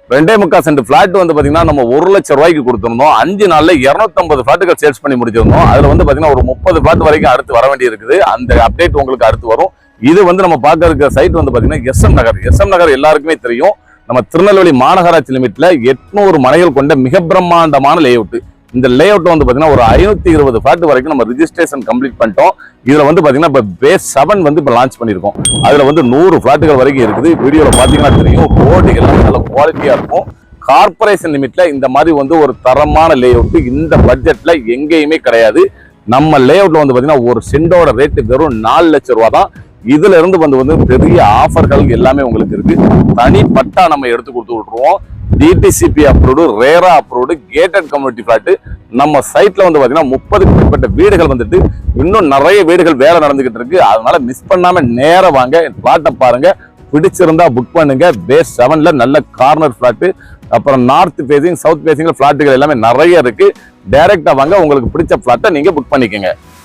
2.25 send plot வந்து பாத்தீங்கன்னா நம்ம 1 லட்சம் ரூபாய்க்கு கொடுத்திருந்தோம். 5 நாள்ல 250 பிளாட்டுகள் சேல்ஸ் பண்ணி முடிச்சிருந்தோம். அதுல வந்து பாத்தீங்கன்னா ஒரு 30 பிளாட் வரைக்கும் அடுத்து வர வேண்டி இருக்குது. அந்த அப்டேட் உங்களுக்கு அடுத்து வரும். இது வந்து நம்ம பார்க்க இருக்க சைட் வந்து பாத்தீங்கன்னா எஸ்எம் நகர். எஸ்எம் நகர் எல்லாருக்குமே தெரியும். நம்ம திருநெல்வேலி மாநகராட்சி லிமிட்ல 800 மனைகள் கொண்ட மிக பிரம்மாண்டமான லே அவுட். இந்த லே அவுட்ல வந்து பாத்தீங்கன்னா ஒரு 520 பிளாட் வரைக்கும் நம்ம ரிஜிஸ்ட்ரேஷன் கம்ப்ளீட் பண்ணிட்டோம். இதுல வந்து பாத்தீங்கன்னா இப்ப பேஸ் 7 வந்து இப்ப லான்ச் பண்ணிருக்கோம். அதுல வந்து 100 பிளாட்டுகள் வரைக்கும் இருக்குது. வீடியோல பாத்தீங்கன்னா தெரியும். ரோடு எல்லாம் நல்ல குவாலிட்டியா இருக்கும். கார்பரேஷன் லிமிட்ல இந்த மாதிரி வந்து ஒரு தரமான லே அவுட் இந்த பட்ஜெட்ல எங்கேயுமே கிடையாது. நம்ம லே அவுட்ல வந்து பாத்தீங்கன்னா ஒரு சென்டோட ரேட் வெறும் 4 லட்சம் ரூபாய் தான். இதுல இருந்து வந்து பெரிய ஆஃபர்கள் எல்லாமே உங்களுக்கு இருக்கு. தனி பட்டா நம்ம எடுத்து கொடுத்து விட்டுருவோம். DTCP approved, RERA approved, gated community plot. நம்ம சைட்ல வந்து பாத்தீங்கன்னா 30க்கும் மேற்பட்ட வீடுகள் வந்துட்டு இன்னும் நிறைய வீடுகள் வேலை நடந்துகிட்டு இருக்கு. அதனால மிஸ் பண்ணாம நேரா வாங்க, பிளாட்டை பாருங்க. பிடிச்சிருந்தா புக் பண்ணுங்க. பேஸ் 7ல நல்ல கார்னர் பிளாட், அப்புறம் நார்த் பேசிங், சவுத் பேசிங்ல பிளாட்டுகள் எல்லாமே நிறைய இருக்கு. டைரக்டா வாங்க, உங்களுக்கு பிடிச்ச பிளாட்டை நீங்க புக் பண்ணிக்கங்க.